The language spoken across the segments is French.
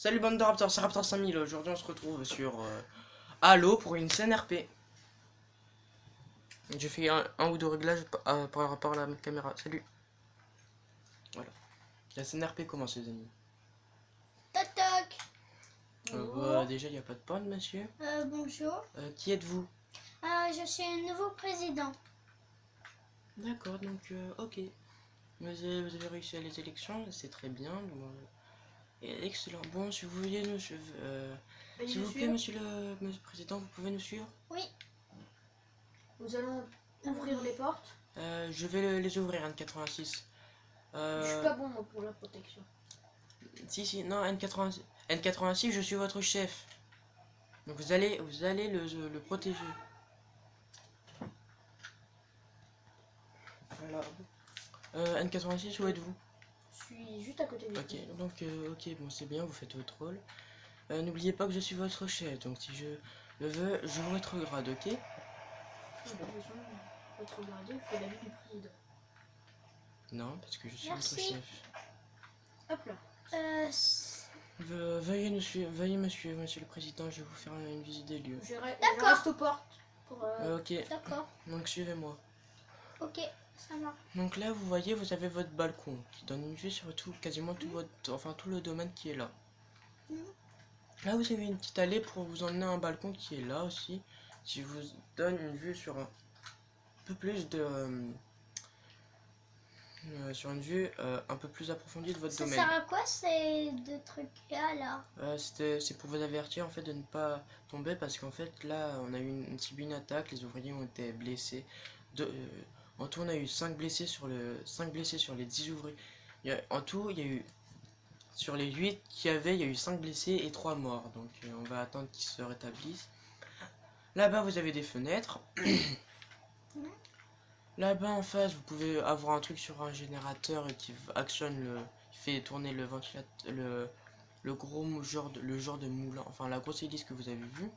Salut bande de Raptors, c'est Raptor 5000. Aujourd'hui on se retrouve sur Halo pour une scène RP. J'ai fait un ou deux réglages par rapport à la caméra. Salut. Voilà. La scène RP commence les amis. Toc toc. Déjà il n'y a pas de panne monsieur. Bonjour. Qui êtes-vous? Je suis un nouveau président. D'accord, donc ok. Vous avez réussi à les élections, c'est très bien. Et excellent. Bon, si vous voulez nous suivre, s'il vous plaît monsieur le président, vous pouvez nous suivre? Oui. Nous allons ouvrir les portes. Je vais les ouvrir N86. Je suis pas bon moi, pour la protection. Si, non, N86, je suis votre chef. Donc vous allez le protéger. Voilà. N86, où êtes-vous? Je suis juste à côté du Ok, donc ok, bon c'est bien, vous faites votre rôle. N'oubliez pas que je suis votre chef, donc si je le veux, je vous rétrograde, ok? J'ai pas besoin de regarder, il faut l'avis du président. Non, parce que je suis Merci. votre chef. Hop là. Veuillez me suivre, monsieur le président, je vais vous faire une visite des lieux. Je D'accord. reste aux portes. Pour, Ok, D'accord. donc suivez-moi. Ok, ça marche. Donc là, vous voyez, vous avez votre balcon qui donne une vue sur tout, quasiment tout tout le domaine qui est là. Là, vous avez une petite allée pour vous emmener à un balcon qui est là aussi, qui vous donne une vue sur un peu plus de, sur une vue un peu plus approfondie de votre Ça domaine. sert à quoi ces deux trucs là? C'est pour vous avertir en fait de ne pas tomber parce qu'en fait là, on a eu subi une attaque, les ouvriers ont été blessés. En tout, on a eu 5 blessés sur les 10 ouvriers. En tout, il y a eu, sur les 8 qu'il y avait, il y a eu 5 blessés et 3 morts. Donc on va attendre qu'ils se rétablissent. Là-bas, vous avez des fenêtres. Là-bas en face, vous pouvez avoir un truc sur un générateur qui actionne qui fait tourner le ventilateur, le genre de moulin, enfin la grosse hélice que vous avez vue.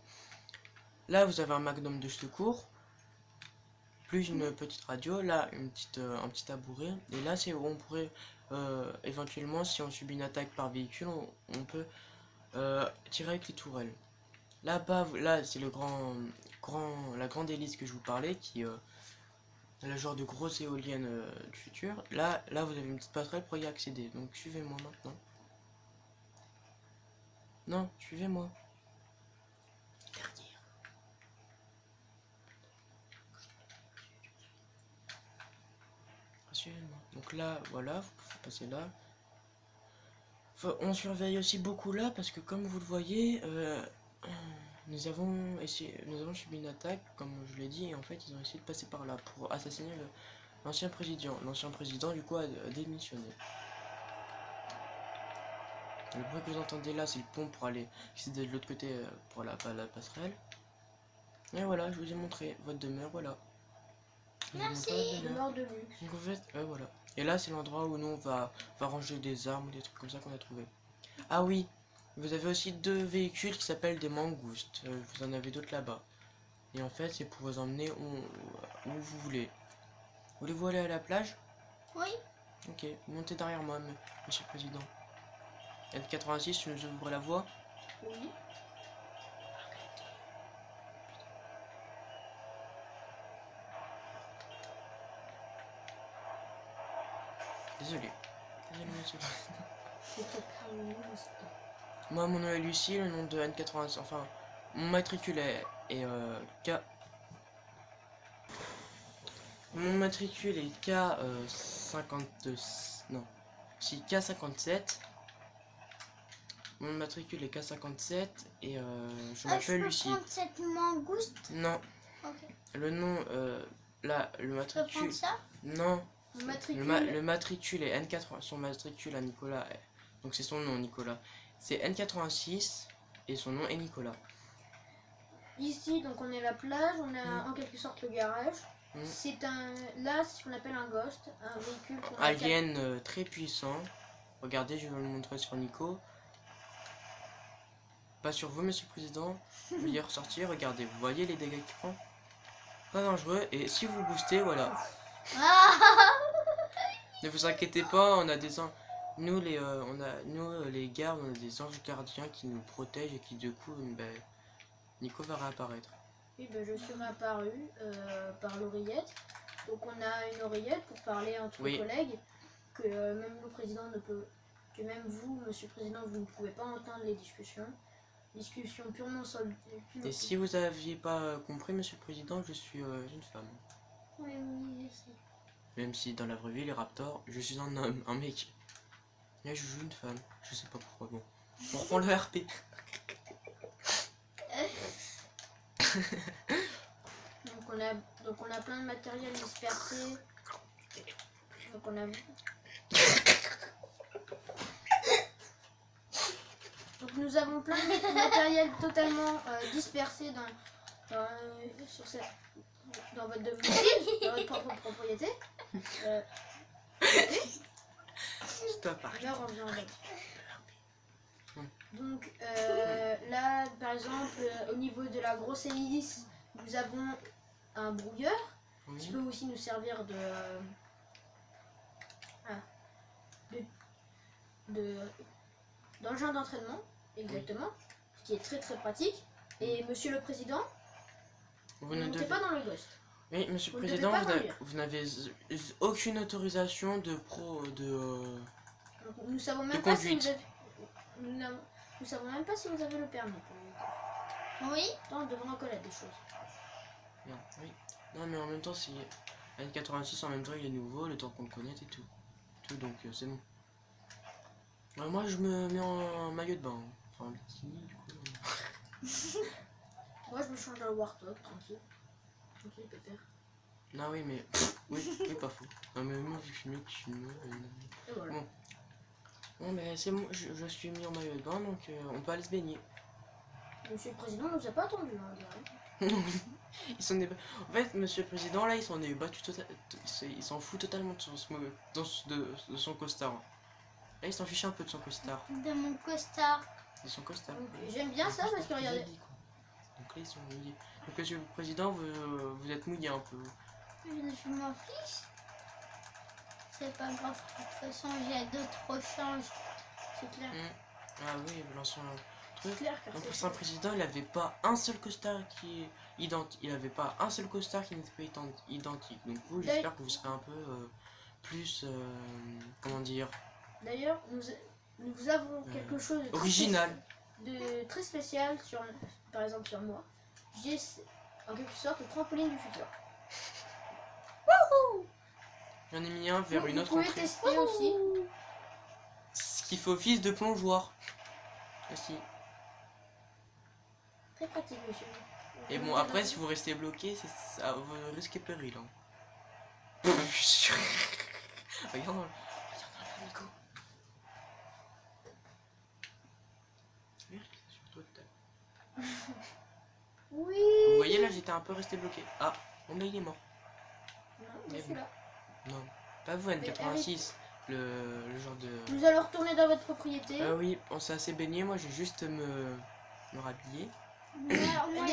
Là, vous avez un magnum de secours. Plus une petite radio, là un petit tabouret, et là c'est où on pourrait éventuellement, si on subit une attaque par véhicule, on peut tirer avec les tourelles. Là-bas, là c'est la grande hélice que je vous parlais, qui est le genre de grosse éolienne du futur. Là vous avez une petite passerelle pour y accéder, donc suivez-moi maintenant. Non, suivez-moi. Donc là, voilà, vous pouvez passer là. On surveille aussi beaucoup là parce que comme vous le voyez, nous avons subi une attaque, comme je l'ai dit, et en fait ils ont essayé de passer par là pour assassiner l'ancien président. L'ancien président du coup a démissionné. Le bruit que vous entendez là, c'est le pont pour aller accéder de l'autre côté pour la passerelle. Et voilà, je vous ai montré votre demeure, voilà. Merci. Demeure de luxe. Donc en fait, voilà. Et là, c'est l'endroit où nous on va ranger des armes ou des trucs comme ça qu'on a trouvé. Ah oui, vous avez aussi 2 véhicules qui s'appellent des mangoustes. Vous en avez d'autres là-bas. Et en fait, c'est pour vous emmener où vous voulez. Voulez-vous aller à la plage? Oui. Ok, montez derrière moi, monsieur le président. N86, tu nous ouvres la voie? Oui. Désolé. Désolé, monsieur le président. C'était Moi, mon nom est Lucie, le nom de N86, enfin, mon matricule est K. Mon matricule est K52. Non. Si, K57. Mon matricule est K57 et je m'appelle Lucie. Je peux prendre cette mangouste? Non. Ok. Le nom, là, le Je peux matricule. prendre ça? Non. le matricule. Le matricule est N80. Son matricule à Nicolas. Donc c'est son nom, Nicolas. C'est N86 et son nom est Nicolas. Ici, donc on est à la plage, on a en quelque sorte le garage. C'est là, c'est ce qu'on appelle un ghost, un véhicule qu'on a Alien très puissant. Regardez, je vais le montrer sur Nico. Pas sur vous, monsieur le président. Je vais y ressortir. Regardez, vous voyez les dégâts qu'il prend? Pas dangereux. Et si vous boostez, voilà. Ah. Ne vous inquiétez pas, on a Nous les gardes, on a des anges gardiens qui nous protègent et qui du coup, ben, Nico va réapparaître. Oui, ben, je suis réapparu par l'oreillette. Donc on a une oreillette pour parler entre Oui. collègues, que même le président ne peut, que même vous, monsieur le président, vous ne pouvez pas entendre les discussions. Discussions purement solides. Et si vous aviez pas compris, monsieur le président, je suis une femme. Oui, oui, je sais. Même si dans la vraie vie, les raptors, je suis un homme, un mec. Là, je joue une femme. Je sais pas pourquoi. Bon, on reprend le RP. Donc on a plein de matériel dispersé. Donc on a. Donc nous avons plein de matériel totalement dispersé dans votre domicile, dans votre propre propriété. Stop, arrête. Là, on revient en fait. Donc là, par exemple, au niveau de la grosse hélice, nous avons un brouilleur qui Oui. peut aussi nous servir d'engin d'entraînement, exactement, ce qui est très très pratique. Et monsieur le président, Vous vous ne ne montez devez... pas dans le ghost. Oui, monsieur le Vous ne président, devez pas conduire. vous n'avez aucune autorisation de Donc, nous savons de même pas si conduite. vous avez. Nous savons même pas si vous avez le permis. Oui. Non, nous devons reconnaître des choses. Non, oui. Non, mais en même temps, si N86 en même temps il est nouveau, le temps qu'on le connaisse et tout. Donc c'est bon. Moi je me mets en maillot de bain. Enfin, bikini du coup. Moi, je me change dans le Warthog, tranquille. Tranquille, pépère. Non, oui, mais. Oui, pas faux. Non, mais moi vu que je suis mieux que je suis mieux. Et voilà. Bon. Bon, mais c'est bon, je suis mis en maillot de bain donc on peut aller se baigner. Monsieur le président nous a pas attendu, hein, on dirait. Ils sont des... En fait, monsieur le président, là, ils s'en est battu il s'en fout totalement de son costard. Là, il s'en fiche un peu de son costard. De mon costard. De son costard. Donc, j'aime bien ça parce que regardez. Donc là, ils sont mouillés. Donc, monsieur le président, vous êtes mouillé un peu. Je m'en fiche. C'est pas grave, de toute façon, j'ai d'autres changes. C'est clair. Ah oui, l'ancien C'est truc. clair car L'ancien président, il avait pas un seul costard qui est identique. Il avait pas un seul costard qui n'était pas identique. Donc vous, j'espère que vous serez un peu plus, comment dire, D'ailleurs, nous avons quelque chose de très original. très spécial sur, par exemple sur moi. J'ai en quelque sorte le trampoline du futur. J'en ai mis un vers une autre Vous pouvez entrée. tester aussi. Ce qui fait office de plongeoir. Aussi. Très pratique, monsieur. Et bon, après, si vous restez bloqué, ça vous risquez péril. Hein. Regarde là, Nico. Merde, sur toi, Oui. vous voyez là, j'étais un peu resté bloqué. Ah, bon là il est mort. Non, Mais je suis là. Non, pas vous N86. Le genre de... Nous allons retourner dans votre propriété. Ah oui, on s'est assez baigné, moi j'ai juste me rhabiller. Moi,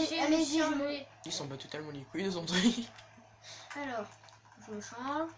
j'ai Allez-y, changé. Ils sont battus tellement les couilles, ils ont trucs. Alors, je me change.